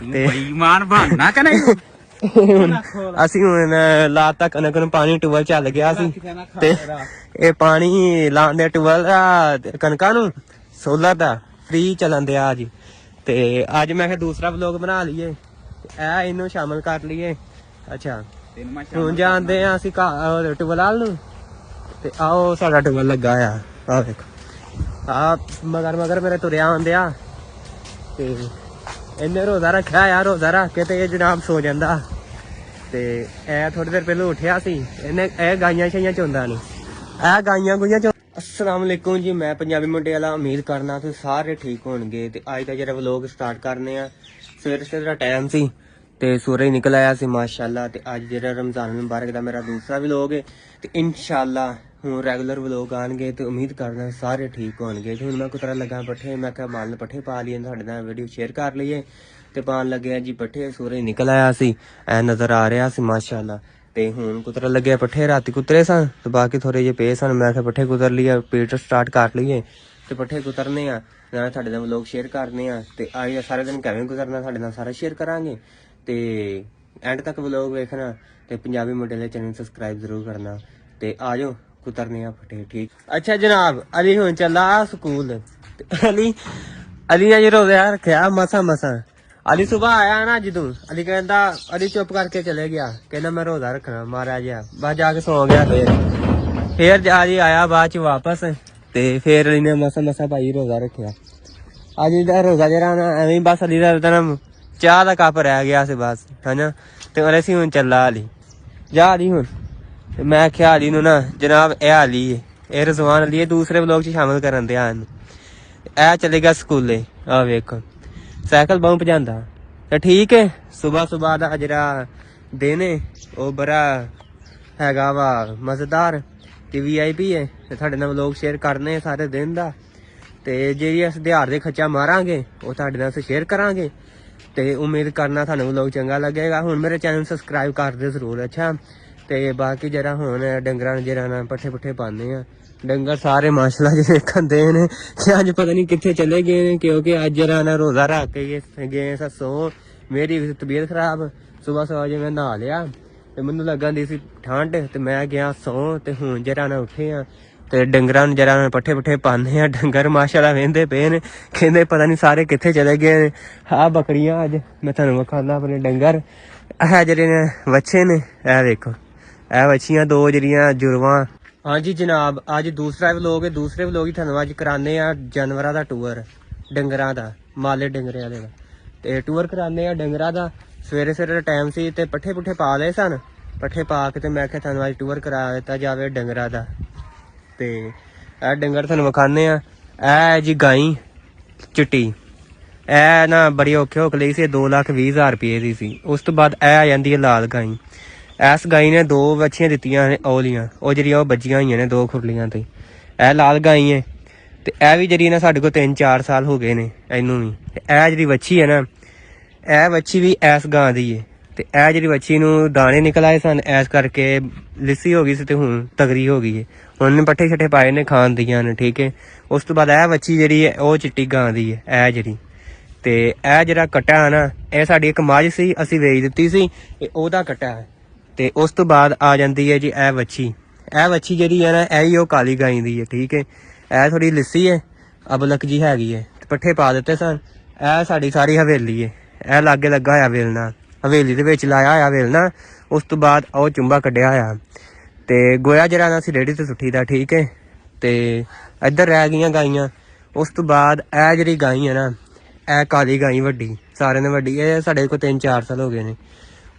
ਬੇਈਮਾਨ ਬਣਨਾ ਕਿ ਨਹੀਂ ਅਸੀਂ ਹੁਣ ਲਾਤਾ ਕਣਕ ਨੂੰ ਪਾਣੀ ਟੂਬਲ ਚੱਲ ਗਿਆ ਸੀ ਤੇ ਇਹ ਪਾਣੀ ਲਾਉਂਦੇ ਟੂਬਲ ਕਣਕਾਂ ਨੂੰ ਸੋਲਰ ਦਾ ਫ੍ਰੀ ਚੱਲਣ ਦਿਆ ਅੱਜ। ਤੇ ਅੱਜ ਮੈਂ ਕਿਹਾ ਦੂਸਰਾ ਵਲੋਗ ਬਣਾ ਲਈਏ, ਇਹ ਇਹਨੂੰ ਸ਼ਾਮਲ ਕਰ ਲਈਏ। ਅੱਛਾ ਹੁਣ ਜਾਂਦੇ ਆ ਅਸੀਂ ਟੂਬਲ ਵਾਲ ਨੂੰ ਤੇ ਆਓ ਸਾਡਾ ਟੂਬਲ ਲੱਗਾ ਆ ਵੇਖੋ ਆ ਮਗਰ ਮੇਰੇ ਤੁਰਿਆ ਹੁੰਦੇ ਆ ਤੇ ਇਹਨੇ ਰੋਜ਼ਾ ਰੱਖਿਆ ਆ। ਰੋਜ਼ਾ ਰੱਖ ਕੇ ਤੇ ਇਹ ਜਨਾਬ ਸੋ ਜਾਂਦਾ ਤੇ ਇਹ ਥੋੜੀ ਦੇਰ ਪਹਿਲਾਂ ਉੱਠਿਆ ਸੀ। ਇਹਨੇ ਇਹ ਗਾਈਆਂ ਸ਼ਾਈਆਂ ਚੋਂਦਾ ਨਹੀਂ, ਇਹ ਗਾਈਆਂ ਗੁਈਆਂ ਚੋ। अस्सलाम वालेकुम जी, मैं पंजाबी मुंडे वाला उम्मीद करना तुम सारे ठीक होणगे। ते अज का जरा व्लॉग स्टार्ट करने सवेरे सवेरे टाइम सी ते सूरज निकल आया सी माशाल्लाह। ते अज जरा रमजान मुबारक का मेरा दूसरा व्लॉग है ते इंशाल्लाह हूँ रेगुलर व्लॉग आएंगे तो उम्मीद करना सारे ठीक होणगे। हूँ मैं कुतरा लगा पट्ठे, मैं क्या माल पट्ठे पा लिए साढ़े नाल वीडियो शेयर कर लीए ते पान लगे जी पट्ठे। सूरज निकल आया सी ऐ नज़र आ रहा सी माशाल्लाह। ਤੇ ਹੁਣ ਕੁਤਰ ਲੱਗੇ ਪੱਠੇ, ਰਾਤੀ ਕੁਤਰੇ ਸਨ ਤੇ ਬਾਕੀ ਥੋੜੇ ਜਿਹੇ ਪਏ ਸਨ। ਮੈਂ ਕਿਹਾ ਪੱਠੇ ਕੁਤਰ ਲਈਏ, ਪੀਟ ਸਟਾਰਟ ਕਰ ਲਈਏ ਤੇ ਪੱਠੇ ਕੁਤਰਨੇ ਆ ਨਾਲ ਤੁਹਾਡੇ ਨਾਲ ਵਲੋਗ ਸ਼ੇਅਰ ਕਰਨੇ ਆ। ਤੇ ਅੱਜ ਸਾਰੇ ਦਿਨ ਕਿਵੇਂ ਗੁਜ਼ਰਨਾ ਤੁਹਾਡੇ ਨਾਲ ਸਾਰਾ ਸ਼ੇਅਰ ਕਰਾਂਗੇ ਤੇ ਐਂਡ ਤੱਕ ਵਲੋਗ ਵੇਖਣਾ ਤੇ ਪੰਜਾਬੀ ਮੁੰਡੇ ਦੇ ਚੈਨਲ ਸਬਸਕ੍ਰਾਈਬ ਜ਼ਰੂਰ ਕਰਨਾ। ਤੇ ਆ ਜਾਓ ਕੁਤਰਨੇ ਆ ਪੱਠੇ, ਠੀਕ। ਅੱਛਾ ਜਨਾਬ, ਅਲੀ ਹੁਣ ਚੱਲਾ ਸਕੂਲ। ਅਲੀ ਨੇ ਜਦੋਂ ਵਿਆਹ ਰੱਖਿਆ ਮਸਾਂ अली सुबह आया ना जदू, अली कहता अली चुप करके चले गया, कहना मैं रोजा रखना मारा जा बस जाके सो गया। फिर अली आया बाद च वापस ते फिर अली ने मसा भाई रोजा रखा। अली का रोजा जरा ना एवं बस अली का चाह का कप रह गया से बस है ना। तो असी हूँ चला अली जा अली हूँ। मैं आख्या अली नू ना जनाब यह अली है, यह रजवान अली है, दूसरे ब्लॉग च शामिल करन दिया। ए चले गया स्कूले, आ वेखो साइकिल बहुत भजांदा ते ठीक है। सुबह सुबह का जरा दिन है वो बड़ा हैगा वा मजेदार ते VIP है ते तुहाडे नाल व्लॉग शेयर करने सारे दिन दा। ते जेह्ड़ी अस दिहाड़ दे खच्चा मारांगे वो तुहाडे नाल शेयर करांगे ते उम्मीद करना थानू व्लॉग चंगा लगेगा। हुण मेरे चैनल सबसक्राइब कर दे जरूर। अच्छा ते बाकी जरा हुण डंगरां नूं जरा ना पट्ठे पुट्ठे पाने आ। डंगर सारे माशाल्लाह जी खंदे ने कि अज पता नहीं कितने चले गए ने, क्योंकि अज जरा ना रोजा रख के गए सो। मेरी तबीयत खराब, सुबह सुबह जी मैं नहा लिया ते मैनू लगन दी सी ठंड ते मैं गया सौ। ते हुण जरा ना उठे आ ते डंगरां नूं जरा ना पट्ठे पुट्ठे पाने आ। डंगर माशाल्लाह वेंदे पे ने, कहंदे पता नहीं सारे कित्थे चले गए ने। हाँ बकरियां अज मैं तुहानू विखाना अपने डंगर है जेह्ड़े ने वच्छे ने। ए देखो ए वच्छियां दो जेह्ड़ियां जुरवां। हाँ जी जनाब, अज दूसरा व्लॉग है। दूसरे व्लॉग ही थानू अज कराने जानवरां दा टूर, डंगरां दा, माले डंगरां दा ते टूर कराने डंगरां दा। सवेरे सवेरे टाइम सी ते पट्ठे पुट्ठे पा लए सन, पट्ठे पा के ते मैं आख्या थानू अज टूर करा दित्ता जावे डंगरां दा। ते ए डंगर थानू विखाने ए जी गाई चिट्टी, ए ना बड़ी औखे होके लई सी, 2,20,000 रुपये दी सी। उस तो बाद ए आ जांदी है लाल गाई। इस गाई ने दो बच्चियां दित्तियां ने ओलियां, ओह जेह्ड़ियां ओह बज्जियां होईयां ने दो खुरलियां ते। ए लाल गाई है ते ए भी जेह्ड़ी ना साढ़े कोल 3-4 साल हो गए ने इनू भी। ते ए जेह्ड़ी बच्ची है ना, ए बच्ची भी इस गां दी है ते ए जेह्ड़ी बच्ची नू दाने निकल आए सन, इस करके लिस्सी हो गई सी ते हुण तगड़ी हो गई है। हुण पट्ठे शट्ठे पाए ने, खान दियां ने, ठीक है। उस तो बाद ए बच्ची जेह्ड़ी है ओह चिट्टी गां दी है ए जेह्ड़ी। ते ए जेह्ड़ा कट्टा है ना, ए साडी इक मझ सी, असीं वेच दित्ती सी, ओहदा कट्टा है। ते उस तो बाद आ जाती है जी ए वच्छी। ए वच्छी जी है ना, यही वो काली गाई दी है, ठीक है। ए थोड़ी लिस्सी है, अबलक जी हैगी है। पट्ठे पा दिते सन। ए साडी सारी हवेली है, ए लागे लगा होया वेलना, हवेली दे विच लाया होया वेलना। उस तो बाद ओ चुंबा कड्ढिया होया ते गोया जरा ना असीं रेहड़ी ते सुट्टी दा, ठीक है। ते इधर रह गईयां गाइयां। उस तो बाद ए जिहड़ी गाई है ना, ए काली गाई वड्डी, सारे ने वड्डी, ए साडे कोल 3-4 साल हो गए ने।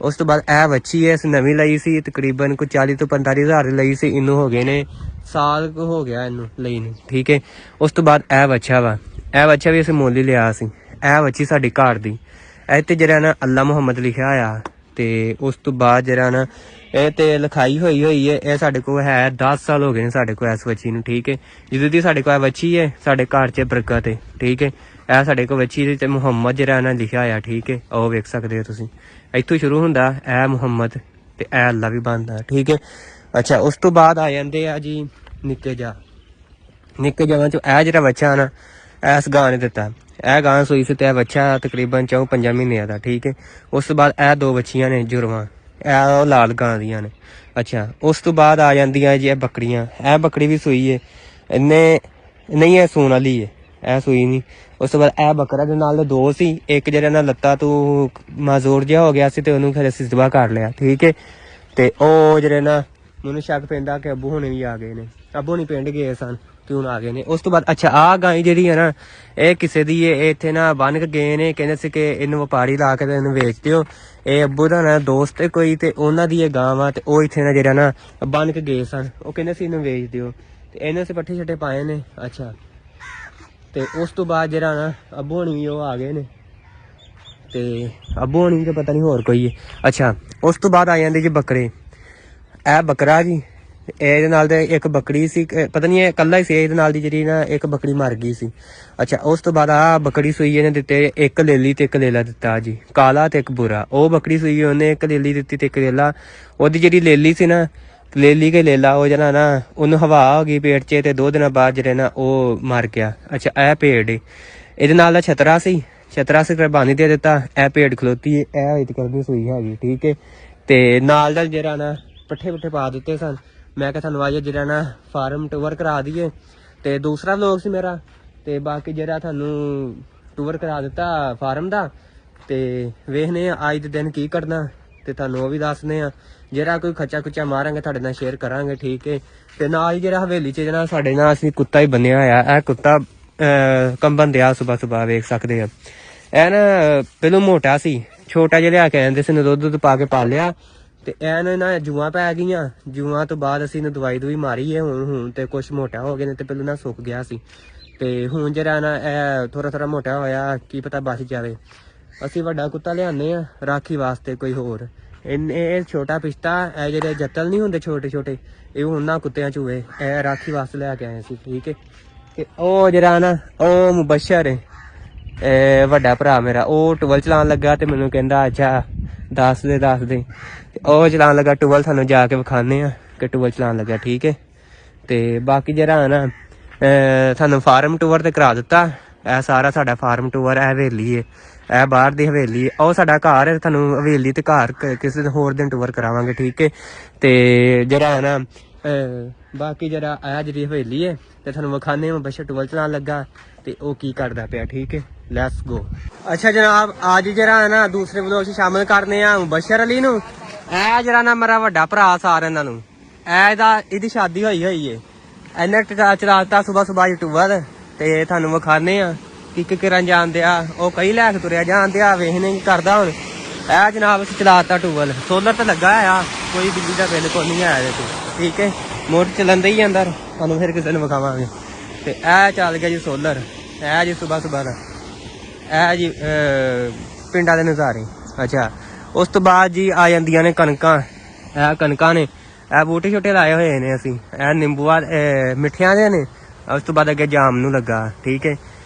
उस तो बाद ए बच्ची है, इस नवी लई सी, तकरीबन कोई 40 तो 45 हज़ार लई सी। इनू हो गए ने साल हो गया इनू लई ने, ठीक है। उस तो बाद ए बच्चा वा, ए बच्चा भी असीं मुल ही लिया सी। ए बच्ची साडी घर दी, ए ते जरा ना अल्लाह मुहम्मद लिखिया होया। ते उस तो बाद जरा ना ए ते लिखाई होई है। ए साडे कोल है 10 साल हो गए ने साडे कोल इस बच्ची नू, ठीक है। जदों दी साडे कोल बच्ची है, साडे घर च बरकत है, ठीक है। ए साडे कोल बच्ची ते मुहम्मद जरा ना लिखिया होया, ठीक है। ओह वेख सकदे हो तुसीं, इत्थों शुरू हुंदा ए मुहम्मद ते ए अल्लाह भी बनदा, ठीक है। अच्छा उस तो बाद आ जांदे आ जी निक्के जवां चो ए जेह्ड़ा बच्चा ना इस गां ने दित्ता। ਇਹ ਗਾਂ ਸੂਈ ਸੀ ਤੇ ਇਹ ਬੱਚਾ ਤਕਰੀਬਨ 4-5 ਮਹੀਨਿਆਂ ਦਾ। ਠੀਕ ਹੈ, ਉਸ ਤੋਂ ਬਾਅਦ ਇਹ 2 ਬੱਚੀਆਂ ਨੇ ਜੁਰਵਾਂ, ਇਹ ਉਹ ਲਾਲ ਗਾਂ ਦੀਆਂ ਨੇ। ਅੱਛਾ, ਉਸ ਤੋਂ ਬਾਅਦ ਆ ਜਾਂਦੀਆਂ ਜੀ ਇਹ ਬੱਕਰੀਆਂ। ਇਹ ਬੱਕਰੀ ਵੀ ਸੂਈ ਹੈ, ਇਹਨੇ ਨਹੀਂ ਇਹ ਸੂਣ ਵਾਲੀ ਹੈ, ਇਹ ਸੂਈ ਨਹੀਂ। ਉਸ ਤੋਂ ਬਾਅਦ ਇਹ ਬੱਕਰਾ ਦੇ ਨਾਲ 2 ਸੀ, ਇੱਕ ਜਿਹੜਾ ਨਾ ਲੱਤਾਂ ਤੋਂ ਮਾਜ਼ੂਰ ਜਿਹਾ ਹੋ ਗਿਆ ਸੀ ਤੇ ਉਹਨੂੰ ਫਿਰ ਅਸੀਂ ਜ਼ਬਾ ਕਰ ਲਿਆ। ਠੀਕ ਹੈ, ਤੇ ਉਹ ਜਿਹੜੇ ਨਾ ਮੈਨੂੰ ਸ਼ੱਕ ਪੈਂਦਾ ਕਿ ਅੱਬੂ ਹੁਣੇ ਵੀ ਆ ਗਏ ਨੇ, ਅੱਬੂ ਹੁਣੀ ਪਿੰਡ ਗਏ ਸਨ ਤੇ ਹੁਣ ਆ ਗਏ ਨੇ। ਉਸ ਤੋਂ ਬਾਅਦ ਅੱਛਾ ਆਹ ਗਾਂ ਜਿਹੜੀ ਹੈ ਨਾ ਇਹ ਕਿਸੇ ਦੀ ਹੈ, ਇਹ ਇੱਥੇ ਨਾ ਬੰਨ ਕੇ ਗਏ ਨੇ, ਕਹਿੰਦੇ ਸੀ ਕਿ ਇਹਨੂੰ ਵਪਾਰੀ ਲਾ ਕੇ ਤੇ ਇਹਨੂੰ ਵੇਚ ਦਿਓ। ਇਹ ਅੱਬੂ ਦਾ ਨਾ ਦੋਸਤ ਹੈ ਕੋਈ ਤੇ ਉਹਨਾਂ ਦੀ ਇਹ ਗਾਂ ਵਾ ਤੇ ਉਹ ਇੱਥੇ ਨਾ ਜਿਹੜਾ ਨਾ ਬੰਨ ਕੇ ਗਏ ਸਨ, ਉਹ ਕਹਿੰਦੇ ਸੀ ਇਹਨੂੰ ਵੇਚ ਦਿਓ ਤੇ ਇਹਨੇ ਅਸੀਂ ਪੱਠੇ ਛੱਟੇ ਪਾਏ ਨੇ। ਅੱਛਾ, ਤੇ ਉਸ ਤੋਂ ਬਾਅਦ ਜਿਹੜਾ ਨਾ ਅੱਬੂ ਹੋਣੀ ਵੀ ਉਹ ਆ ਗਏ ਨੇ ਤੇ ਅੱਬੂ ਹੋਣੀ ਤੇ ਪਤਾ ਨਹੀਂ ਹੋਰ ਕੋਈ ਹੈ। ਅੱਛਾ, ਉਸ ਤੋਂ ਬਾਅਦ ਆ ਜਾਂਦੇ ਜੀ ਬੱਕਰੇ। ਇਹ ਬੱਕਰਾ ਜੀ, ਇਹਦੇ ਨਾਲ ਤੇ ਇੱਕ ਬੱਕਰੀ ਸੀ, ਪਤਾ ਨਹੀਂ ਇਹ ਇਕੱਲਾ ਹੀ ਸੀ, ਇਹਦੇ ਨਾਲ ਦੀ ਜਿਹੜੀ ਨਾ ਇੱਕ ਬੱਕਰੀ ਮਰ ਗਈ ਸੀ। ਅੱਛਾ, ਉਸ ਤੋਂ ਬਾਅਦ ਆ ਬੱਕਰੀ ਸੂਈ ਇਹਨੇ ਦਿੱਤੇ, ਇੱਕ ਲੇਲੀ ਤੇ ਇੱਕ ਲੇਲਾ ਦਿੱਤਾ ਜੀ, ਕਾਲਾ ਤੇ ਇੱਕ ਬੁਰਾ। ਉਹ ਬੱਕਰੀ ਸੂਈ ਉਹਨੇ ਇੱਕ ਲੇਲੀ ਦਿੱਤੀ ਤੇ ਇੱਕ ਲੇਲਾ। ਉਹਦੀ ਜਿਹੜੀ ਲੇਲੀ ਸੀ ਨਾ, ਲੇਲੀ ਕੇ ਲੇਲਾ, ਉਹ ਜਿਹੜਾ ਨਾ ਉਹਨੂੰ ਹਵਾ ਹੋ ਗਈ ਪੇਟ 'ਚ ਤੇ 2 ਦਿਨਾਂ ਬਾਅਦ ਜਿਹੜੇ ਨਾ ਉਹ ਮਰ ਗਿਆ। ਅੱਛਾ, ਇਹ ਭੇਡ ਇਹਦੇ ਨਾਲ ਦਾ ਛਤਰਾ ਸੀ, ਛਤਰਾ ਸੀ ਕੁਰਬਾਨੀ ਦੇ ਦਿੱਤਾ। ਇਹ ਭੇਡ ਖਲੋਤੀ ਇਹ ਇਹ ਕਰਦੀ ਸੂਈ ਹੈਗੀ। ਠੀਕ ਹੈ, ਤੇ ਨਾਲ ਦਾ ਜਿਹੜਾ ਨਾ ਪੱਠੇ ਪੁੱਠੇ ਪਾ ਦਿੱਤੇ ਸਨ। ਮੈਂ ਕਿਹਾ ਤੁਹਾਨੂੰ ਅੱਜ ਜਿਹੜਾ ਨਾ ਫਾਰਮ ਟੂਰ ਕਰਾ ਦਈਏ, ਤੇ ਦੂਸਰਾ ਵਲੋਗ ਸੀ ਮੇਰਾ, ਤੇ ਬਾਕੀ ਜਿਹੜਾ ਤੁਹਾਨੂੰ ਟੂਰ ਕਰਾ ਦਿੱਤਾ ਫਾਰਮ ਦਾ, ਤੇ ਵੇਖਨੇ ਆ ਅੱਜ ਦੇ ਦਿਨ ਕੀ ਕਰਨਾ ਤੇ ਤੁਹਾਨੂੰ ਉਹ ਵੀ ਦੱਸਦੇ ਆ। ਜਿਹੜਾ ਕੋਈ ਖੱਚਾ ਖੁੱਚਾ ਮਾਰਾਂਗੇ ਤੁਹਾਡੇ ਨਾਲ ਸ਼ੇਅਰ ਕਰਾਂਗੇ। ਠੀਕ ਹੈ, ਤੇ ਨਾਲ ਹੀ ਜਿਹੜਾ ਹਵੇਲੀ 'ਚ ਜਿਹੜਾ ਸਾਡੇ ਨਾਲ ਅਸੀਂ ਕੁੱਤਾ ਹੀ ਬੰਨਿਆ ਹੋਇਆ, ਇਹ ਕੁੱਤਾ ਕੰਬਣ ਦਿਆ ਸੁਬਹ ਵੇਖ ਸਕਦੇ ਆ। ਇਹ ਨਾ ਪਹਿਲੋਂ ਮੋਟਾ ਸੀ, ਛੋਟਾ ਜਿਹਾ ਲਿਆ ਕੇ ਆਂਦੇ ਸੀ, ਦੁੱਧ ਪਾ ਕੇ ਪਾਲਿਆ ਤੇ ਇਹਨੇ ਨਾ ਜੂਆਂ ਪੈ ਗਈਆਂ। ਜੂਆਂ ਤੋਂ ਬਾਅਦ ਅਸੀਂ ਇਹਨੂੰ ਦਵਾਈ ਮਾਰੀ ਹੈ। ਹੁਣ ਤੇ ਕੁਛ ਮੋਟਾ ਹੋ ਗਏ ਨੇ ਤੇ ਪਹਿਲਾਂ ਨਾ ਸੁੱਕ ਗਿਆ ਸੀ, ਤੇ ਹੁਣ ਜਿਹੜਾ ਨਾ ਇਹ ਥੋੜਾ ਮੋਟਾ ਹੋਇਆ, ਕੀ ਪਤਾ ਬਚ ਜਾਵੇ। ਅਸੀਂ ਵੱਡਾ ਕੁੱਤਾ ਲਿਆਉਂਦੇ ਆ ਰਾਖੀ ਵਾਸਤੇ ਕੋਈ ਹੋਰ। ਇਹ ਛੋਟਾ ਪਿਸਤਾ, ਇਹ ਜਿਹੜੇ ਜੱਤਲ ਨਹੀਂ ਹੁੰਦੇ ਛੋਟੇ ਛੋਟੇ, ਇਹ ਉਹਨਾਂ ਕੁੱਤਿਆਂ ਚ ਹੋਏ, ਇਹ ਰਾਖੀ ਵਾਸਤੇ ਲੈ ਕੇ ਆਏ ਸੀ। ਠੀਕ ਹੈ, ਤੇ ਉਹ ਜਿਹੜਾ ਨਾ ਉਹ ਮੁਬਸ਼ਰ ਹੈ ਵੱਡਾ ਭਰਾ ਮੇਰਾ, ਉਹ ਟੂਵਲ ਚਲਾਉਣ ਲੱਗਾ ਤੇ ਮੈਨੂੰ ਕਹਿੰਦਾ ਅੱਛਾ ਦੱਸ ਦੇ ਤੇ ਉਹ ਚਲਾਉਣ ਲੱਗਾ ਟੂਵਲ। ਤੁਹਾਨੂੰ ਜਾ ਕੇ ਵਿਖਾਉਂਦੇ ਆ ਕਿ ਟੂਵਲ ਚਲਾਉਣ ਲੱਗਾ। ਠੀਕ ਹੈ, ਤੇ ਬਾਕੀ ਜਿਹੜਾ ਨਾ ਤੁਹਾਨੂੰ ਫਾਰਮ ਟੂਰ ਤੇ ਕਰਾ ਦਿੱਤਾ। ਇਹ ਸਾਰਾ ਸਾਡਾ ਫਾਰਮ ਟੂਰ, ਇਹ ਹਵੇਲੀ ਹੈ, ਇਹ ਬਾਹਰ ਦੀ ਹਵੇਲੀ ਹੈ, ਉਹ ਸਾਡਾ ਘਰ ਹੈ। ਤੁਹਾਨੂੰ ਹਵੇਲੀ ਤੇ ਘਰ ਕਿਸੇ ਹੋਰ ਦਿਨ ਟੂਰ ਕਰਾਵਾਂਗੇ। ਠੀਕ ਹੈ, ਤੇ ਜਿਹੜਾ ਨਾ ਬਾਕੀ ਜਿਹੜਾ ਇਹ ਜਿਹੜੀ ਹਵੇਲੀ ਹੈ ਤੇ ਤੁਹਾਨੂੰ ਵਿਖਾਉਂਦੇ ਹਾਂ ਬੱਚਾ ਟੂਰ ਚਲਾਉਣ ਲੱਗਾ ਤੇ ਉਹ ਕੀ ਕਰਦਾ ਪਿਆ। ਠੀਕ ਹੈ, ਲੈਟਸ ਗੋ। ਅੱਛਾ ਜਨਾਬ, ਅੱਜ ਜਿਹੜਾ ਨਾ ਦੂਸਰੇ ਵਲੋਗ 'ਚ ਸ਼ਾਮਿਲ ਕਰਨੇ ਆ ਮੁਬਸ਼ਰ ਅਲੀ ਨੂੰ। ਇਹ ਜਿਹੜਾ ਨਾ ਮੇਰਾ ਵੱਡਾ ਭਰਾ ਸਾਰਿਆਂ ਨੂੰ, ਇਹਦੀ ਸ਼ਾਦੀ ਹੋਈ ਹੈ। ਇਹਨੇ ਚਲਾਤਾ ਸੁਬਹ ਟੂਰ ਤੇ ਤੁਹਾਨੂੰ ਵਿਖਾਣੇ ਆ ਕਿ ਕਿਰਨ ਜਾਂਦੇ ਆ, ਉਹ ਕਈ ਲੈ ਕੇ ਤੁਰਿਆ ਜਾਂਦੇ ਆ, ਵੇਖਨੇ ਕੀ ਕਰਦਾ ਹੁਣ। ਇਹ ਜਨਾਬ ਅਸੀਂ ਚਲਾਤਾ ਟੂਬਲ, ਸੋਲਰ ਤੇ ਲੱਗਾ ਆ, ਕੋਈ ਬਿਜਲੀ ਦਾ ਬਿੱਲ ਕੋਈ ਨਹੀਂ ਆਇਆ ਇਹਦੇ ਤੇ। ਠੀਕ ਹੈ, ਮੋਟਰ ਚੱਲਣ ਹੀ ਅੰਦਰ, ਤੁਹਾਨੂੰ ਫਿਰ ਕਿਸੇ ਨੂੰ ਵਿਖਾਵਾਂਗੇ। ਤੇ ਇਹ ਚੱਲ ਗਿਆ ਜੀ ਸੋਲਰ, ਇਹ ਜੀ ਸੁਬਹ ਦਾ ਇਹ ਜੀ ਪਿੰਡਾਂ ਦੇ ਨਜ਼ਾਰੇ। ਅੱਛਾ, ਉਸ ਤੋਂ ਬਾਅਦ ਜੀ ਆ ਜਾਂਦੀਆਂ ਨੇ ਕਣਕਾਂ। ਇਹ ਕਣਕਾਂ ਨੇ, ਇਹ ਬੂਟੇ ਛੋਟੇ ਲਾਏ ਹੋਏ ਨੇ ਅਸੀਂ, ਇਹ ਨਿੰਬੂਆਂ ਮਿੱਠਿਆਂ ਦੇ ਨੇ। ਉਸ ਤੋਂ ਬਾਅਦ ਅੱਗੇ ਜਾਮ ਨੂੰ ਲੱਗਾ। ਠੀਕ ਹੈ,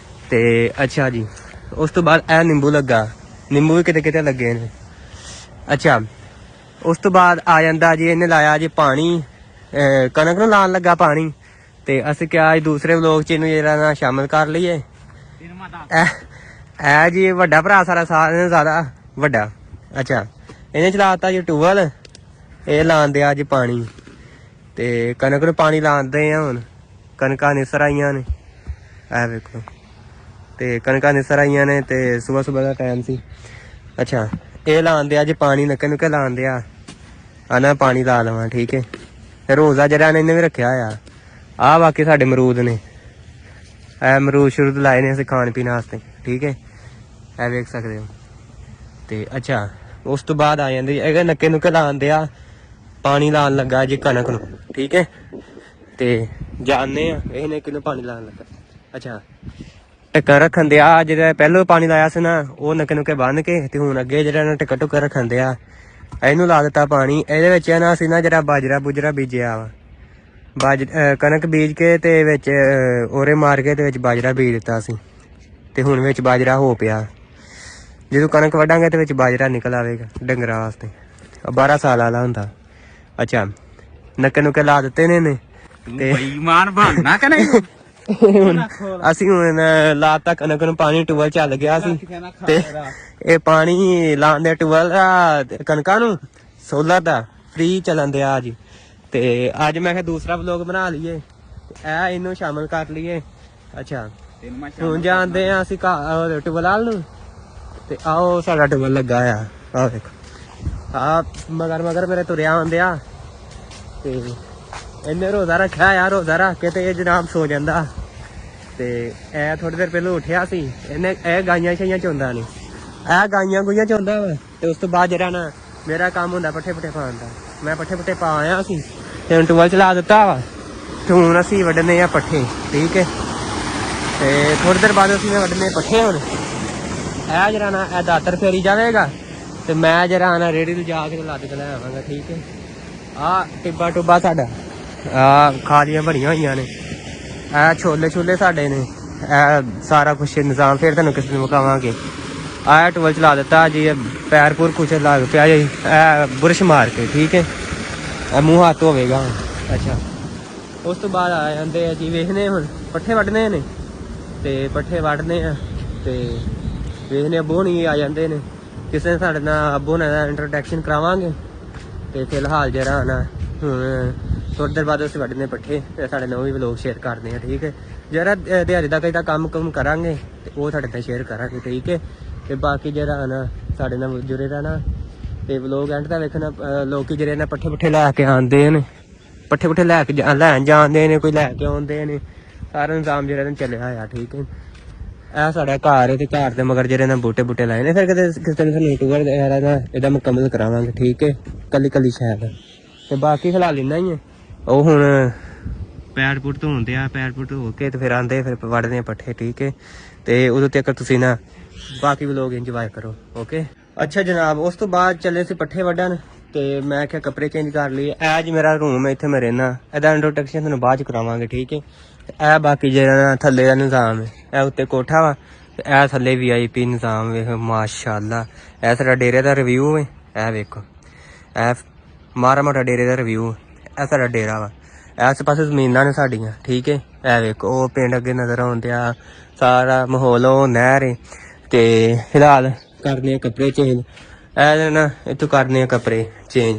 ਤੇ ਅੱਛਾ ਜੀ ਉਸ ਤੋਂ ਬਾਅਦ ਇਹ ਨਿੰਬੂ ਲੱਗਾ, ਨਿੰਬੂ ਵੀ ਕਿਤੇ ਕਿਤੇ ਲੱਗੇ ਨੇ। ਅੱਛਾ, ਉਸ ਤੋਂ ਬਾਅਦ ਆ ਜਾਂਦਾ ਜੀ ਇਹਨੇ ਲਾਇਆ ਜੀ ਪਾਣੀ, ਕਣਕ ਨੂੰ ਲਾਉਣ ਲੱਗਾ ਪਾਣੀ। ਤੇ ਅਸੀਂ ਕਿਹਾ ਅੱਜ ਦੂਸਰੇ ਵਲੋਗ 'ਚ ਇਹਨੂੰ ਜਿਹੜਾ ਨਾ ਸ਼ਾਮਿਲ ਕਰ ਲਈਏ। ਇਹ ਜੀ ਵੱਡਾ ਭਰਾ ਸਾਰਿਆਂ ਨਾਲੋਂ ਜ਼ਿਆਦਾ ਵੱਡਾ। ਅੱਛਾ, ਇਹਨੇ ਚਲਾਤਾ ਜੀ ਟੂਬਲ, ਇਹ ਲਾਉਂਦੇ ਆ ਜੀ ਪਾਣੀ, ਤੇ ਕਣਕ ਨੂੰ ਪਾਣੀ ਲਾਉਂਦੇ ਆ। ਹੁਣ ਕਣਕਾਂ ਨਿਸਰ ਆਈਆਂ ਨੇ, ਇਹ ਵੇਖੋ, ਤੇ ਕਣਕਾਂ ਨਿਸਰ ਆਈਆਂ ਨੇ ਤੇ ਸੁਬਹ ਦਾ ਟਾਈਮ ਸੀ। ਅੱਛਾ, ਇਹ ਲਾਉਂਦੇ ਆ ਜੀ ਪਾਣੀ, ਨੱਕੇ ਨੁੱਕੇ ਲਾਉਂਦੇ ਆ, ਆਨਾ ਪਾਣੀ ਲਾ ਲਵਾਂ। ਠੀਕ ਹੈ, ਰੋਜ਼ਾ ਜਿਹੜਾ ਇਹਨੇ ਵੀ ਰੱਖਿਆ ਆ। ਆਹ ਬਾਕੀ ਸਾਡੇ ਅਮਰੂਦ ਨੇ, ਇਹ ਅਮਰੂਦ ਸ਼ੁਰੂ ਤੋਂ ਲਾਏ ਨੇ ਅਸੀਂ ਖਾਣ ਪੀਣ ਵਾਸਤੇ। ਠੀਕ ਹੈ, ਇਹ ਵੇਖ ਸਕਦੇ ਹੋ। ਤੇ ਅੱਛਾ, ਉਸ ਤੋਂ ਬਾਅਦ ਆ ਜਾਂਦੇ ਇਹ ਨੱਕੇ ਨੁੱਕੇ ਲਾਉਂਦੇ ਆ, ਪਾਣੀ ਲਾਉਣ ਲੱਗਾ ਜੀ ਕਣਕ ਨੂੰ। ਠੀਕ ਹੈ, ਤੇ ਜਾਣਦੇ ਆ ਇਹਨੇ ਕਿਹਨੂੰ ਪਾਣੀ ਲਾਉਣ ਲੱਗਾ। ਅੱਛਾ, ਢੱਕਾ ਰੱਖਣ ਦੇ ਆ, ਜਿਹੜਾ ਪਹਿਲੋਂ ਪਾਣੀ ਲਾਇਆ ਸੀ ਨਾ ਉਹ ਨੱਕੇ ਨੁੱਕੇ ਬੰਨ ਕੇ, ਤੇ ਹੁਣ ਅੱਗੇ ਜਿਹੜਾ ਨਾ ਢੱਕਾ ਢੁੱਕਾ ਰੱਖਣ ਦੇ ਆ, ਇਹਨੂੰ ਲਾ ਦਿੱਤਾ ਪਾਣੀ। ਇਹਦੇ ਵਿੱਚ ਨਾ ਅਸੀਂ ਨਾ ਜਿਹੜਾ ਬਾਜਰਾ ਬੁਜਰਾ ਬੀਜਿਆ ਵਾ, ਕਣਕ ਬੀਜ ਕੇ ਤੇ ਵਿੱਚ ਓਰੇ ਮਾਰ ਕੇ ਤੇ ਵਿੱਚ ਬਾਜਰਾ ਬੀਜ ਦਿੱਤਾ ਸੀ, ਤੇ ਹੁਣ ਵਿੱਚ ਬਾਜਰਾ ਹੋ ਪਿਆ। ਜਦੋਂ ਕਣਕ ਵੱਢਾਂਗੇ ਤੇ ਵਿੱਚ ਬਾਜਰਾ ਨਿਕਲ ਆਵੇਗਾ ਡੰਗਰਾਂ ਵਾਸਤੇ, 12 ਸਾਲ ਵਾਲਾ ਹੁੰਦਾ। ਅੱਛਾ, ਨੱਕੇ ਨੁੱਕੇ ਲਾ ਦਿੱਤੇ ਨੇ ਤੇ ਬੇਈਮਾਨ ਬਣਨਾ ਕਿ ਨਹੀਂ? ਹੁਣ ਅਸੀਂ ਹੁਣ ਲਾਤਾ ਕਣਕ ਨੂੰ ਪਾਣੀ ਟੂਬਲ ਚੱਲ ਗਿਆ ਸੀ ਤੇ ਇਹ ਪਾਣੀ ਲਾਉਂਦੇ ਟੂਬਲ ਕਣਕਾਂ ਨੂੰ ਸੋਲਰ ਦਾ ਫ੍ਰੀ ਚੱਲਣ ਦਿਆ ਅੱਜ। ਤੇ ਅੱਜ ਮੈਂ ਕਿਹਾ ਦੂਸਰਾ ਵਲੋਗ ਬਣਾ ਲਈਏ, ਇਹ ਇਹਨੂੰ ਸ਼ਾਮਲ ਕਰ ਲਈਏ। ਅੱਛਾ ਹੁਣ ਜਾਂਦੇ ਆ ਅਸੀਂ ਟੂਬਲ ਵਾਲ ਨੂੰ, ਤੇ ਆਓ ਸਾਡਾ ਟੂਬਲ ਲੱਗਾ ਆ ਦੇਖੋ, ਆ ਮਗਰ ਮੇਰੇ ਤੁਰਿਆ ਹੁੰਦੇ ਆ। ਤੇ ਇਹਨੇ ਰੋਜ਼ਾ ਰੱਖਿਆ ਆ, ਰੋਜ਼ਾ ਰੱਖ ਕੇ ਤੇ ਇਹ ਜਨਾਬ ਸੋ ਜਾਂਦਾ। ਤੇ ਇਹ ਥੋੜੀ ਦੇਰ ਪਹਿਲਾਂ ਉੱਠਿਆ ਸੀ, ਇਹਨੇ ਇਹ ਗਾਈਆਂ ਸ਼ਾਈਆਂ ਚੋਂਦਾ ਨਹੀਂ, ਇਹ ਗਾਈਆਂ ਗੁਈਆਂ ਚੋਂਦਾ ਵਾ। ਤੇ ਉਸ ਤੋਂ ਬਾਅਦ ਜਿਹੜਾ ਨਾ ਮੇਰਾ ਕੰਮ ਹੁੰਦਾ ਪੱਠੇ ਪੁੱਠੇ ਪਾਉਣ ਦਾ, ਮੈਂ ਪੱਠੇ ਪੁੱਠੇ ਪਾ ਆਇਆ ਸੀ ਤੇ ਹੁਣ ਟੂਬਲ ਚਲਾ ਦਿੱਤਾ ਵਾ। ਤੇ ਹੁਣ ਅਸੀਂ ਵੱਢਣੇ ਆ ਪੱਠੇ, ਠੀਕ ਹੈ। ਤੇ ਥੋੜੀ ਦੇਰ ਬਾਅਦ ਅਸੀਂ ਵੱਢਣੇ ਪੱਠੇ। ਹੁਣ ਇਹ ਜਰਾ ਨਾ ਇਹ ਦਾਤਰ ਫੇਰੀ ਜਾਵੇਗਾ ਤੇ ਮੈਂ ਜਰਾ ਨਾ ਰੇੜੀ ਤੋਂ ਜਾ ਕੇ ਲੱਦ ਕੇ ਲੈ ਆਵਾਂਗਾ, ਠੀਕ ਹੈ। ਆ ਟਿੱਬਾ ਟੁੱਬਾ ਸਾਡਾ ਆ ਖਾਲੀਆਂ ਭਰੀਆਂ ਹੋਈਆਂ ਨੇ, ਇਹ ਛੋਲੇ ਸਾਡੇ ਨੇ, ਇਹ ਸਾਰਾ ਕੁਛ ਨਿਜ਼ਾਮ ਫਿਰ ਤੁਹਾਨੂੰ ਕਿਸੇ ਨੂੰ ਮੁਕਾਵਾਂਗੇ। ਆਹ ਟੂਬਲ ਚਲਾ ਦਿੱਤਾ ਜੀ, ਪੈਰ ਪੂਰ ਕੁਛ ਲੱਗ ਪਿਆ ਜੀ, ਇਹ ਬੁਰਸ਼ ਮਾਰ ਕੇ, ਠੀਕ ਹੈ। ਇਹ ਮੂੰਹ ਹੱਥ ਹੋਵੇਗਾ। ਅੱਛਾ ਉਸ ਤੋਂ ਬਾਅਦ ਆ ਜਾਂਦੇ ਆ ਜੀ, ਵੇਖਦੇ ਹੁਣ ਪੱਠੇ ਵੱਢਣੇ ਨੇ ਤੇ ਪੱਠੇ ਵੱਢਦੇ ਆ ਤੇ ਵੇਖਦੇ ਅੱਬੂ ਨਹੀਂ ਆ ਜਾਂਦੇ ਨੇ, ਕਿਸੇ ਨੇ ਸਾਡੇ ਨਾਲ ਅੱਬੂ ਨਾਲ ਦਾ ਇੰਟਰੋਡਕਸ਼ਨ ਕਰਾਵਾਂਗੇ। ਤੇ ਫਿਲਹਾਲ ਜਿਹੜਾ ਨਾ ਹੁਣ ਥੋੜੀ ਦੇਰ ਬਾਅਦ ਅਸੀਂ ਵੱਢਣੇ ਪੱਠੇ ਤੇ ਸਾਡੇ ਨਾਲ ਵੀ ਵਲੋਗ ਸ਼ੇਅਰ ਕਰਦੇ ਆ, ਠੀਕ ਹੈ। ਜਿਹੜਾ ਦਿਹਾੜੀ ਦਾ ਕਈ ਤਾਂ ਕੰਮ ਕਰਾਂਗੇ ਤੇ ਉਹ ਸਾਡੇ ਨਾਲ ਸ਼ੇਅਰ ਕਰਾਂਗੇ, ਠੀਕ ਹੈ। ਤੇ ਬਾਕੀ ਜਿਹੜਾ ਨਾ ਸਾਡੇ ਨਾਲ ਜੁੜੇ ਰਹਿਣਾ ਤੇ ਵਲੋਗ ਐਂਡ ਤੱਕ ਵੇਖਣਾ। ਲੋਕੀ ਜਿਹੜੇ ਨਾ ਪੱਠੇ ਪੁੱਠੇ ਲੈ ਕੇ ਆਉਂਦੇ ਨੇ, ਪੱਠੇ ਪੁੱਠੇ ਲੈ ਕੇ ਲੈਣ ਜਾਂਦੇ ਨੇ, ਕੋਈ ਲੈ ਕੇ ਆਉਂਦੇ ਨੇ, ਸਾਰਾ ਨਿਜ਼ਾਮ ਜਿਹੜਾ ਨਾ ਚੱਲਿਆ ਆ, ਠੀਕ ਹੈ। ਇਹ ਸਾਡਾ ਘਰ ਹੈ ਤੇ ਘਰ ਦੇ ਮਗਰ ਜਿਹੜੇ ਨਾ ਬੂਟੇ ਲਾਏ ਨੇ, ਫਿਰ ਕਿਸੇ ਨੇ ਸਾਨੂੰ ਟੂਰ ਇਹਦਾ ਮੁਕੰਮਲ ਕਰਾਵਾਂਗੇ, ਠੀਕ ਹੈ। ਕੱਲੀ ਸ਼ਾਇਦ ਤੇ ਬਾਕੀ ਫਿਲਹਾਲ ਇੰਨਾ ਹੀ ਹੈ। ਉਹ ਹੁਣ ਪੈਰ ਪੁੱਟ ਧੋਂਦੇ ਆ, ਪੈਰ ਪੁੱਟ ਧੋ ਕੇ ਤੇ ਫਿਰ ਆਂਦੇ ਫਿਰ ਵੱਢਦੇ ਆ ਪੱਠੇ, ਠੀਕ ਹੈ। ਤੇ ਉਦੋਂ ਤੱਕ ਤੁਸੀਂ ਨਾ ਬਾਕੀ ਵੀ ਲੋਕ ਇੰਜੋਏ ਕਰੋ, ਓਕੇ। ਅੱਛਾ ਜਨਾਬ, ਉਸ ਤੋਂ ਬਾਅਦ ਚੱਲੇ ਸੀ ਪੱਠੇ ਵੱਢਣ ਤੇ ਮੈਂ ਕਿਹਾ ਕੱਪੜੇ ਚੇਂਜ ਕਰ ਲਈਏ। ਇਹ ਮੇਰਾ ਰੂਮ ਹੈ, ਇੱਥੇ ਮੈਂ ਰਹਿਣਾ, ਇਹਦਾ ਇੰਟਰੋਡਕਸ਼ਨ ਤੁਹਾਨੂੰ ਬਾਅਦ ਚ ਕਰਾਵਾਂਗੇ, ਠੀਕ ਹੈ। ਇਹ ਬਾਕੀ ਜਿਹੜਾ ਥੱਲੇ ਦਾ ਨਿਜ਼ਾਮ ਹੈ, ਇਹ ਉੱਤੇ ਕੋਠਾ ਵਾ ਤੇ ਇਹ ਥੱਲੇ VIP ਨਿਜ਼ਾਮ ਵੇਖ, ਮਾਸ਼ਾਅੱਲਾ। ਇਹ ਸਾਡਾ ਡੇਰੇ ਦਾ ਰਿਵਿਊ ਹੈ, ਇਹ ਵੇਖੋ, ਇਹ ਮਾੜਾ ਮੋਟਾ ਡੇਰੇ ਦਾ ਰਿਵਿਊ, ਇਹ ਸਾਡਾ ਡੇਰਾ ਵਾ। ਇਸ ਪਾਸੇ ਜ਼ਮੀਨਾਂ ਨੇ ਸਾਡੀਆਂ, ਠੀਕ ਹੈ। ਇਹ ਵੇਖੋ ਉਹ ਪਿੰਡ ਅੱਗੇ ਨਜ਼ਰ ਆਉਂਦੇ ਆ, ਸਾਰਾ ਮਾਹੌਲ, ਉਹ ਨਹਿਰ ਹੈ। ਤੇ ਫਿਲਹਾਲ ਕਰਨੇ ਆ ਕੱਪੜੇ ਚੇਂਜ, ਇਹ ਨਾ ਇੱਥੋਂ ਕਰਨੇ ਆ ਕੱਪੜੇ ਚੇਂਜ।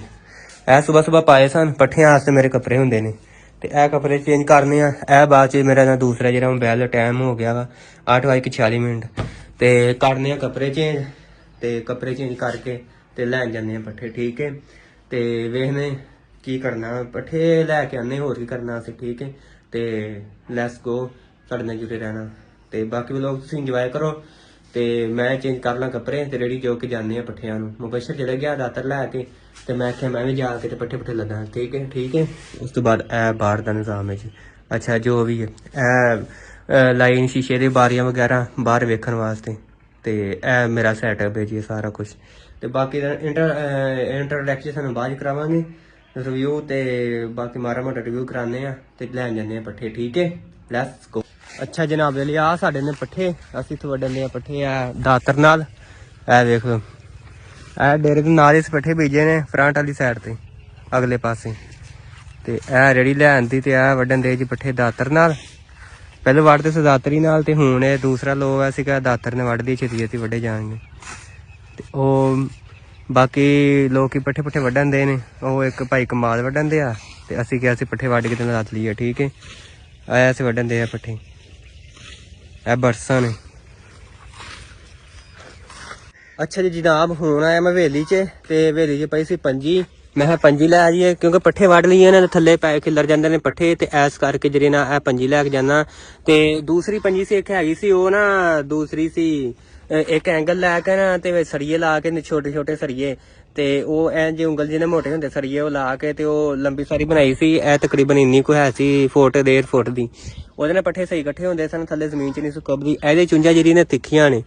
ਇਹ ਸੁਬਹ ਪਾਏ ਸਨ ਪੱਠਿਆਂ ਵਾਸਤੇ, ਮੇਰੇ ਕੱਪੜੇ ਹੁੰਦੇ ਨੇ ਤੇ ਇਹ ਕੱਪੜੇ ਚੇਂਜ ਕਰਨੇ ਆ। ਇਹ ਬਾਅਦ ਚ ਮੇਰਾ ਨਾ ਦੂਸਰਾ ਜਿਹੜਾ ਮੋਬਾਈਲ ਦਾ ਟਾਈਮ ਹੋ ਗਿਆ ਵਾ 8:46 ਤੇ ਕਰਨੇ ਆ ਕੱਪੜੇ ਚੇਂਜ। ਤੇ ਕੱਪੜੇ ਚੇਂਜ ਕਰਕੇ ਤੇ ਲੈਣ ਜਾਂਦੇ ਆ ਪੱਠੇ, ਠੀਕ ਹੈ। ਤੇ ਵੇਖਦੇ ਕੀ ਕਰਨਾ, ਪੱਠੇ ਲੈ ਕੇ ਆਨੇ, ਹੋਰ ਕੀ ਕਰਨਾ ਅਸੀਂ, ਠੀਕ ਹੈ। ਤੇ ਲੈਟਸ ਗੋ, ਸਾਡੇ ਨਾਲ ਜੁੜੇ ਰਹਿਣਾ ਤੇ ਬਾਕੀ ਲੋਕ ਤੁਸੀਂ ਇੰਜੋਏ ਕਰੋ। ਤੇ ਮੈਂ ਚੇਂਜ ਕਰ ਲਾਂ ਕੱਪੜੇ ਤੇ ਰੈਡੀ ਜੋ ਕੇ ਜਾਂਦੇ ਆ ਪੱਠਿਆਂ ਨੂੰ। ਮੁਬਸ਼ਰ ਚਲੇ ਗਿਆ ਦਾਤਰ ਲੈ ਕੇ ਤੇ ਮੈਂ ਕਿਹਾ ਮੈਂ ਵੀ ਜਾ ਕੇ ਤੇ ਪੱਠੇ ਪੁੱਠੇ ਲੱਦਾਂ, ਠੀਕ ਹੈ। ਉਸ ਤੋਂ ਬਾਅਦ ਇਹ ਬਾਹਰ ਦਾ ਨਿਜ਼ਾਮ ਹੈ ਜੀ। ਅੱਛਾ ਜੋ ਵੀ ਹੈ, ਇਹ ਲਾਈਨ ਸ਼ੀਸ਼ੇ ਦੀ ਬਾਰੀਆਂ ਵਗੈਰਾ ਬਾਹਰ ਵੇਖਣ ਵਾਸਤੇ ਤੇ ਇਹ ਮੇਰਾ ਸੈਟਅਪ ਹੈ ਜੀ, ਸਾਰਾ ਕੁਛ। ਤੇ ਬਾਕੀ ਦਾ ਇੰਟਰੋਡਕਸ਼ਨ ਸਾਨੂੰ ਬਾਅਦ ਕਰਾਵਾਂਗੇ, ਰਿਵਿਊ ਤੇ ਬਾਕੀ ਮਾੜਾ ਮੋਟਾ ਰਿਵਿਊ ਕਰਾਉਂਦੇ ਆ ਤੇ ਲੈਣ ਜਾਂਦੇ ਆ ਪੱਠੇ, ਠੀਕ ਹੈ। Let's go. ਅੱਛਾ ਜਨਾਬ ਲਈ ਆ ਸਾਡੇ ਨੇ ਪੱਠੇ, ਅਸੀਂ ਇੱਥੇ ਵੱਢਣੇ ਆ ਪੱਠੇ ਆ ਦਾਤਰ ਨਾਲ। ਇਹ ਵੇਖੋ, ਇਹ ਡੇਰੇ ਦੇ ਨਾਲ ਹੀ ਪੱਠੇ ਬੀਜੇ ਨੇ ਫਰੰਟ ਵਾਲੀ ਸਾਈਡ ਤੇ ਅਗਲੇ ਪਾਸੇ। ਤੇ ਇਹ ਰੇੜੀ ਲੈਣ ਦੀ ਤੇ ਇਹ ਵੱਢਣ ਦੇ ਜੀ ਪੱਠੇ ਦਾਤਰ ਨਾਲ। ਪਹਿਲਾਂ ਵੱਢਦੇ ਸੀ ਦਾਤਰੀ ਨਾਲ ਤੇ ਹੁਣ ਇਹ ਦੂਸਰਾ ਲੋ ਹੈ ਸੀਗਾ ਦਾਤਰ ਨੇ ਵੱਢਦੀ, ਛੇਤੀ ਵੱਢੇ ਜਾਣਗੇ। ਤੇ ਉਹ ਬਾਕੀ ਲੋਕੀ ਪੱਠੇ ਪੁੱਠੇ ਵੱਢਣ ਦੇ ਨੇ, ਉਹ ਇੱਕ ਭਾਈ ਕਮਾਲ ਵੱਢਣ ਦੇ ਆ ਤੇ ਅਸੀਂ ਕਿਹਾ ਸੀ ਪੱਠੇ ਵੱਢ ਕੇ ਤੇ ਲੱਦ ਲਈਏ, ਠੀਕ ਹੈ। ਆਇਆ ਅਸੀਂ ਵੱਢਣ ਦੇ ਆ ਪੱਠੇ, ਇਹ ਬਰਸਾਂ ਨੇ। ਅੱਛਾ ਜੀ ਜਨਾਬ, ਹੁਣ ਆਇਆ ਮੈਂ ਹਵੇਲੀ 'ਚ ਤੇ ਹਵੇਲੀ 'ਚ ਪਈ ਸੀ ਪੰਜੀ। ਮੈਂ ਕਿਹਾ ਪੰਜੀ ਲੈ ਆਈਏ ਕਿਉਂਕਿ ਪੱਠੇ ਵੱਢ ਲਈਏ ਇਹਨਾਂ ਦੇ ਥੱਲੇ ਪੈ ਖਿਲਰ ਜਾਂਦੇ ਨੇ ਪੱਠੇ, ਤੇ ਐਸ ਕਰਕੇ ਜਿਹੜੇ ਨਾ ਇਹ ਪੰਜੀ ਲੈ ਕੇ ਜਾਣਾ। ਤੇ ਦੂਸਰੀ ਪੰਜੀ ਸੀ ਇੱਕ ਹੈਗੀ ਸੀ, ਉਹ ਨਾ ਦੂਸਰੀ ਸੀ ਇੱਕ ਐਂਗਲ ਲੈ ਕੇ ਨਾ ਤੇ ਸਰੀਏ ਲਾ ਕੇ, ਛੋਟੇ ਸਰੀਏ, ਤੇ ਉਹ ਐ ਜੇ ਉਂਗਲ ਜਿਹਨੇ ਮੋਟੇ ਹੁੰਦੇ ਸਰੀਏ ਉਹ ਲਾ ਕੇ ਤੇ ਉਹ ਲੰਬੀ ਸਾਰੀ ਬਣਾਈ ਸੀ। ਇਹ ਤਕਰੀਬਨ ਇੰਨੀ ਕੁ ਹੈ ਸੀ, ਫੁੱਟ 1.5 ਫੁੱਟ ਦੀ। ਉਹਦੇ ਨਾਲ ਪੱਠੇ ਸਹੀ ਇਕੱਠੇ ਹੁੰਦੇ ਸਨ, ਥੱਲੇ ਜ਼ਮੀਨ 'ਚ ਨਹੀਂ ਸੀ ਕੁੱਬਦੀ। ਇਹਦੇ ਚੁੰਝਾਂ ਜਿਹੜੀ ਨੇ ਤਿੱਖੀਆਂ ਨੇ,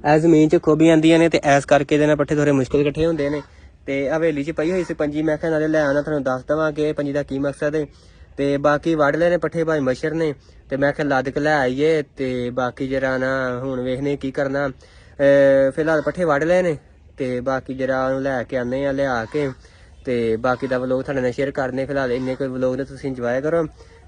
ਇਹ ਜ਼ਮੀਨ 'ਚ ਖੁੱਬ ਜਾਂਦੀਆਂ ਨੇ ਤੇ ਐਸ ਕਰਕੇ ਇਹਦੇ ਨਾਲ ਪੱਠੇ ਥੋੜੇ ਮੁਸ਼ਕਿਲ ਇਕੱਠੇ ਹੁੰਦੇ ਨੇ। ਤੇ ਹਵੇਲੀ 'ਚ ਪਈ ਹੋਈ ਸੀ ਪੰਜੀ, ਮੈਂ ਕਿਹਾ ਨਾਲੇ ਲੈ ਆਉਣਾ, ਤੁਹਾਨੂੰ ਦੱਸ ਦੇਵਾਂ ਕਿ ਪੰਜੀ ਦਾ ਕੀ ਮਕਸਦ ਹੈ। ਤੇ ਬਾਕੀ ਵੱਢ ਲਏ ਨੇ ਪੱਠੇ ਭਾਈ ਮੱਛਰ ਨੇ, ਤੇ ਮੈਂ ਕਿਹਾ ਲੱਦ ਕੇ ਲੈ ਆਈਏ। ਤੇ ਬਾਕੀ ਜਿਹੜਾ ਨਾ ਹੁਣ ਵੇਖਨੇ ਕੀ ਕਰਨਾ। ਫਿਲਹਾਲ ਪੱਠੇ ਵੱਢ ਲਏ ਨੇ ਤੇ ਬਾਕੀ ਜਿਹੜਾ ਉਹਨੂੰ ਲੈ ਕੇ ਆਉਂਦੇ ਆ, ਲਿਆ ਕੇ ਤੇ ਬਾਕੀ ਦਾ ਵਲੋਗ ਤੁਹਾਡੇ ਨਾਲ ਸ਼ੇਅਰ ਕਰਨੇ। ਫਿਲਹਾਲ ਇੰਨੇ ਕੋਈ ਵਲੋਗ ਨੇ, ਤੁਸੀਂ ਇੰਜੋਏ ਕਰੋ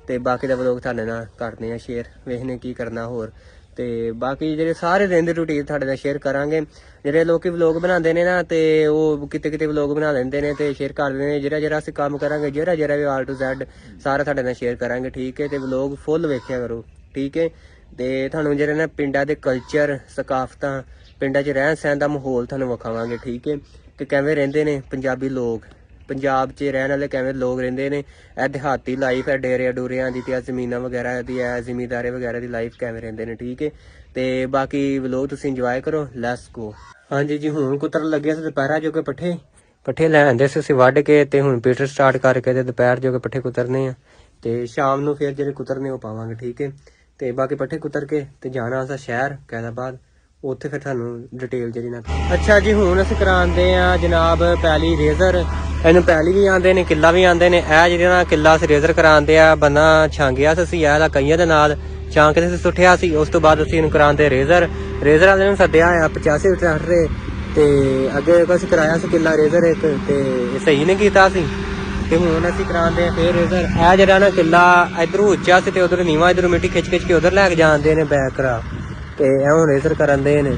ਤੇ ਬਾਕੀ ਦਾ ਵਲੋਗ ਤੁਹਾਡੇ ਨਾਲ ਕਰਦੇ ਆ ਸ਼ੇਅਰ, ਵੇਖਨੇ ਕੀ ਕਰਨਾ ਹੋਰ। ਤੇ ਬਾਕੀ ਜਿਹੜੇ ਸਾਰੇ ਦਿਨ ਦੀ ਰੂਟੀਨ ਤੁਹਾਡੇ ਨਾਲ ਸ਼ੇਅਰ ਕਰਾਂਗੇ। ਜਿਹੜੇ ਲੋਕੀ ਵਲੋਗ ਬਣਾਉਂਦੇ ਨੇ ਨਾ ਤੇ ਉਹ ਕਿਤੇ ਕਿਤੇ ਵਲੋਗ ਬਣਾ ਲੈਂਦੇ ਨੇ ਤੇ ਸ਼ੇਅਰ ਕਰ ਦਿੰਦੇ ਨੇ। ਜਿਹੜਾ ਅਸੀਂ ਕੰਮ ਕਰਾਂਗੇ, ਜਿਹੜਾ ਵੀ A to Z ਸਾਰਾ ਤੁਹਾਡੇ ਨਾਲ ਸ਼ੇਅਰ ਕਰਾਂਗੇ, ਠੀਕ ਹੈ। ਤੇ ਵਲੋਗ ਫੁੱਲ ਵੇਖਿਆ ਕਰੋ, ਠੀਕ ਹੈ। ਤੇ ਤੁਹਾਨੂੰ ਜਿਹੜੇ ਨਾ ਪਿੰਡਾਂ ਦੇ ਕਲਚਰ, ਸਕਾਫਤਾਂ, ਪਿੰਡਾਂ 'ਚ ਰਹਿਣ ਸਹਿਣ ਦਾ ਮਾਹੌਲ ਤੁਹਾਨੂੰ ਵਿਖਾਵਾਂਗੇ, ਠੀਕ ਹੈ। ਕਿ ਕਿਵੇਂ ਰਹਿੰਦੇ ਨੇ ਪੰਜਾਬੀ ਲੋਕ, ਪੰਜਾਬ 'ਚ ਰਹਿਣ ਵਾਲੇ ਕਿਵੇਂ ਲੋਕ ਰਹਿੰਦੇ ਨੇ, ਇਹ ਦਿਹਾਤੀ ਲਾਈਫ ਹੈ ਡੇਰਿਆਂ ਡੂਰਿਆਂ ਦੀ, ਤੇ ਇਹ ਜ਼ਮੀਨਾਂ ਵਗੈਰਾ ਦੀ, ਇਹ ਜ਼ਿਮੀਂਦਾਰੇ ਵਗੈਰਾ ਦੀ ਲਾਈਫ ਕਿਵੇਂ ਰਹਿੰਦੇ ਨੇ, ਠੀਕ ਹੈ। ਤੇ ਬਾਕੀ ਵਲੋਗ ਤੁਸੀਂ ਇੰਜੋਏ ਕਰੋ, ਲੈਟਸ ਗੋ। ਹਾਂਜੀ ਜੀ, ਹੁਣ ਕੁਤਰਨ ਲੱਗੇ ਸੀ ਦੁਪਹਿਰਾਂ ਜੋ ਕਿ ਪੱਠੇ ਲੈ ਆਂਦੇ ਸੀ ਅਸੀਂ ਵੱਢ ਕੇ, ਤੇ ਹੁਣ ਪੀਟਰ ਸਟਾਰਟ ਕਰਕੇ ਤੇ ਦੁਪਹਿਰ ਜੋ ਕਿ ਪੱਠੇ ਕੁਤਰਨੇ ਆ, ਤੇ ਸ਼ਾਮ ਨੂੰ ਫਿਰ ਜਿਹੜੇ ਕੁਤਰਨੇ ਉਹ ਪਾਵਾਂਗੇ, ਠੀਕ ਹੈ। ਤੇ ਬਾਕੀ ਪੱਠੇ ਕੁਤਰ ਕੇ ਤੇ ਜਾਣਾ ਅਸਾਂ ਸ਼ਹਿਰ ਕੈਦਾਬਾਦ, ਉੱਥੇ ਫਿਰ ਤੁਹਾਨੂੰ ਡਿਟੇਲ ਜਿਹੜੀ ਨਾ। ਅੱਛਾ ਜੀ, ਹੁਣ ਅਸੀਂ ਕਰਾਉਂਦੇ ਆ ਜਨਾਬ ਪੈਲੀ ਰੇਜ਼ਰ। ਇਹਨੂੰ ਪੈਲੀ ਵੀ ਆਂਦੇ ਨੇ, ਕਿੱਲਾ ਵੀ ਆਂਦੇ ਨੇ। ਇਹ ਜਿਹੜੇ ਨਾਲ ਕਿੱਲਾ ਅਸੀਂ ਰੇਜ਼ਰ ਕਰਾਉਂਦੇ ਆ, ਬੰਨਾ ਛਾਂਗਿਆ ਸੀ ਇਹਦਾ ਕਈਆਂ ਦੇ ਨਾਲ, ਛਾਂ ਕੇ ਸੁੱਟਿਆ ਸੀ। ਉਸ ਤੋਂ ਬਾਅਦ ਅਸੀਂ ਇਹਨੂੰ ਕਰਾਉਂਦੇ ਰੇਜ਼ਰ ਵਾਲੇ ਨੂੰ ਸੱਦਿਆ ਆ 85 ਟਰੈਕਟਰ, ਤੇ ਅੱਗੇ ਅਸੀਂ ਕਰਾਇਆ ਸੀ ਕਿੱਲਾ ਰੇਜ਼ਰ ਇੱਕ, ਤੇ ਸਹੀ ਨਹੀਂ ਕੀਤਾ ਸੀ। ਤੇ ਹੁਣ ਅਸੀਂ ਕਰਾਉਂਦੇ ਆ ਫਿਰ ਰੇਜ਼ਰ। ਇਹ ਜਿਹੜਾ ਨਾ ਕਿੱਲਾ ਇਧਰੋਂ ਉੱਚਾ ਸੀ ਤੇ ਉਧਰ ਨੀਵਾਂ, ਇਧਰੋਂ ਮਿੱਟੀ ਖਿੱਚ ਕੇ ਉਧਰ ਲੈ ਕੇ ਜਾਂਦੇ ਨੇ ਬੈਕ ਕਰਾ, ਤੇ ਇਹ ਹੁਣ ਰੇਜ਼ਰ ਕਰਨ ਦੇ ਨੇ।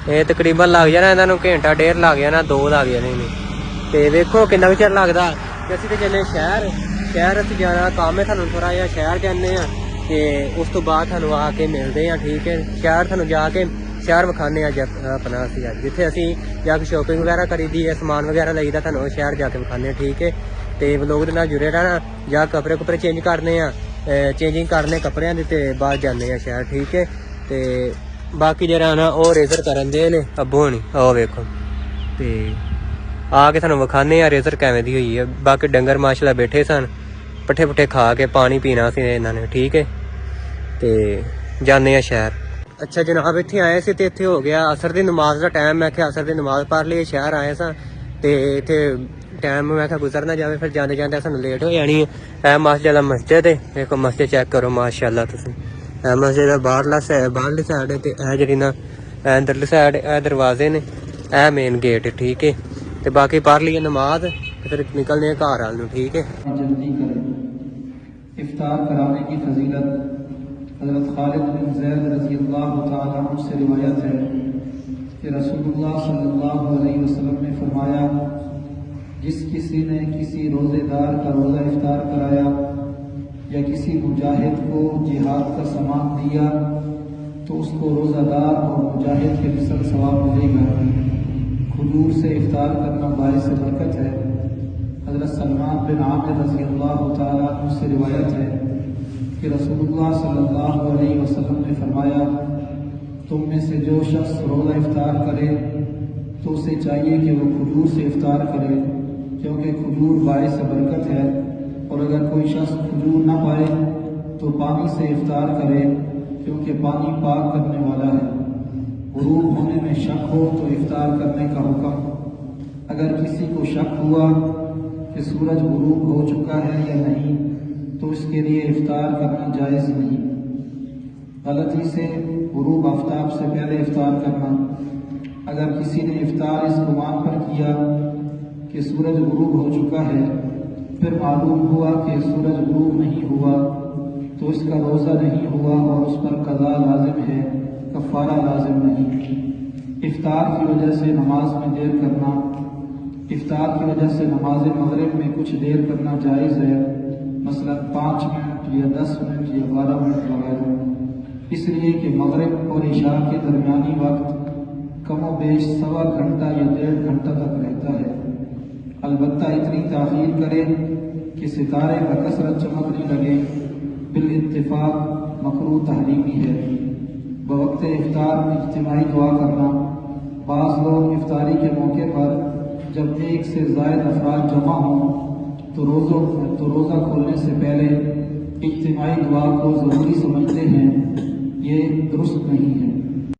ਇਹ ਤਕਰੀਬਨ ਲੱਗ ਜਾਣਾ ਇਹਨਾਂ ਨੂੰ ਘੰਟਾ ਡੇਢ ਲੱਗ ਜਾਣਾ, 2 ਲੱਗ ਜਾਣੇ ਨੇ। ਤੇ ਵੇਖੋ ਕਿੰਨਾ ਵੀ ਚਿਰ ਲੱਗਦਾ। ਤੇ ਅਸੀਂ ਤੇ ਚੱਲੇ ਸ਼ਹਿਰ ਅਸੀਂ ਜਾਣਾ ਕੰਮ ਹੈ, ਤੁਹਾਨੂੰ ਥੋੜਾ ਜਿਹਾ ਸ਼ਹਿਰ ਜਾਂਦੇ ਆ, ਤੇ ਉਸ ਤੋਂ ਬਾਅਦ ਤੁਹਾਨੂੰ ਆ ਕੇ ਮਿਲਦੇ ਆ, ਠੀਕ ਹੈ। ਸ਼ਹਿਰ ਤੁਹਾਨੂੰ ਜਾ ਕੇ ਸ਼ਹਿਰ ਵਿਖਾਉਂਦੇ ਆ ਆਪਣਾ, ਅਸੀਂ ਜਿੱਥੇ ਅਸੀਂ ਜਾ ਕੇ ਸ਼ੋਪਿੰਗ ਵਗੈਰਾ ਕਰੀਦੀ ਹੈ, ਸਮਾਨ ਵਗੈਰਾ ਲਈਦਾ, ਤੁਹਾਨੂੰ ਸ਼ਹਿਰ ਜਾ ਕੇ ਵਿਖਾਉਂਦੇ ਆ, ਠੀਕ ਹੈ। ਤੇ ਵਲੋਗ ਦੇ ਨਾਲ ਜੁੜੇ ਰਹਿਣਾ। ਜਾਂ ਕੱਪੜੇ ਚੇਂਜ ਕਰਨੇ ਆ, ਚੇਂਜਿੰਗ ਕਰਨੇ ਕੱਪੜਿਆਂ ਦੀ, ਤੇ ਬਾਅਦ ਜਾਂਦੇ ਆ ਸ਼ਹਿਰ, ਠੀਕ ਹੈ। ਤੇ ਬਾਕੀ ਜਿਹੜਾ ਨਾ ਉਹ ਰੇਜ਼ਰ ਕਰਨ ਦੇ ਨੇ ਅੱਬੂ ਹੋਣੀ, ਉਹ ਵੇਖੋ। ਤੇ ਆ ਕੇ ਤੁਹਾਨੂੰ ਵਿਖਾਉਂਦੇ ਆ ਰੇਜ਼ਰ ਕਿਵੇਂ ਦੀ ਹੋਈ ਹੈ। ਬਾਕੀ ਡੰਗਰ ਮਾਸ਼ਾਅੱਲਾ ਬੈਠੇ ਸਨ, ਪੱਠੇ ਖਾ ਕੇ ਪਾਣੀ ਪੀਣਾ ਸੀ ਇਹਨਾਂ ਨੇ, ਠੀਕ ਹੈ। ਤੇ ਜਾਂਦੇ ਆ ਸ਼ਹਿਰ। ਅੱਛਾ ਜਨਾਬ, ਇੱਥੇ ਆਏ ਸੀ ਤੇ ਇੱਥੇ ਹੋ ਗਿਆ ਅਸਰ ਦੀ ਨਮਾਜ਼ ਦਾ ਟਾਈਮ। ਮੈਂ ਕਿਹਾ ਅਸਰ ਦੀ ਨਮਾਜ਼ ਪੜ੍ਹ ਲਈ, ਸ਼ਹਿਰ ਆਏ ਸਾਂ ਤੇ ਇੱਥੇ ਟਾਈਮ ਮੈਂ ਕਿਹਾ ਗੁਜ਼ਰ ਨਾ ਜਾਵੇ, ਫਿਰ ਜਾਂਦੇ ਸਾਨੂੰ ਲੇਟ ਹੋ ਜਾਣੀ ਹੈ। ਇਹ ਮਸਜਿਦ ਹੈ, ਦੇਖੋ ਮਸਜਿਦ ਚੈੱਕ ਕਰੋ ਮਾਸ਼ਾਅੱਲਾ ਤੁਸੀਂ। ਇਹ ਮਸਜਿਦ ਦਾ ਬਾਹਰਲੀ ਸਾਈਡ, ਤੇ ਇਹ ਜਿਹੜੀ ਨਾ ਅੰਦਰਲੀ ਸਾਈਡ ਇਹ ਦਰਵਾਜ਼ੇ ਨੇ, ਇਹ ਮੇਨ ਗੇਟ, ਠੀਕ ਹੈ। ਤੇ ਬਾਕੀ ਪੜ੍ਹ ਲਈਏ ਨਮਾਜ਼ ਤੇ ਫਿਰ ਨਿਕਲਦੇ हैं घर वाल, ठीक है। जल्दी करें। इफ्तार कराने की फजीलत हज़रत खालिद बिन ज़ैद रज़ी अल्लाह तआला अन्हु से रिवायत है कि रसूलुल्लाह सल्लल्लाहु अलैहि वसल्लम ने फरमाया, जिस किसी ने किसी रोज़ेदार का रोज़ा इफ्तार कराया या किसी मुजाहिद को जिहाद का सामान दिया तो उसको रोज़ादार और मुजाहिद के मिसल सवाब मिलेगा। खजूर से इफ्तार करना बाइस बरकत है। हज़रत सलमान बिन आमिर रज़ी अल्लाह तआला अन्हु से रिवायत है कि रसूलुल्लाह सल्लल्लाहु अलैहि वसल्लम ने फरमाया, तुम में से जो शख्स रोज़ा इफ्तार करे तो उसे चाहिए कि वो खजूर से इफ्तार करे, क्योंकि खजूर बाइस बरकत है। और अगर कोई शख्स खजूर ना पाए तो पानी से इफ्तार करे, क्योंकि पानी पाक करने वाला है। गुरूब होने में शक हो तो इफ्तार करने का हुक्म। अगर किसी को शक हुआ कि सूरज गुरूब हो चुका है या नहीं तो इसके लिए इफ्तार करना जायज़ नहीं। गलती से गुरूब आफ्ताब से पहले इफ्तार करना। अगर किसी ने इफ्तार इस गुमान पर किया कि सूरज गुरूब हो चुका है, फिर मालूम हुआ कि सूरज गुरूब नहीं हुआ, तो इसका रोज़ा नहीं हुआ और उस पर कज़ा लाजिम है, कफ़ारा लाजिम नहीं। इफ्तार की वजह से नमाज में देर करना। इफ्तार की वजह से नमाज मगरिब में कुछ देर करना जायज़ है, मसलन 5 मिनट या 10 मिनट या 12 मिनट वगैरह, इसलिए कि मगरिब और इशा के दरमियानी वक्त कमो बेश 1.25 घंटा या 1.5 घंटा तक रहता है। अलबत्ता इतनी ताख़ीर करें कि सितारे बकसरत चमकने लगे, बिल इत्तिफाक मकरूह तहरीमी है। बवक्त इफ्तार इज्तिमाई दुआ करना। बाज़ लोग इफ्तारी के मौके पर जब एक से ज़ायद अफराद जमा हों तो रोज़ा खोलने से पहले इज्तिमाई दुआ को ज़रूरी समझते हैं। ये दुरुस्त नहीं है।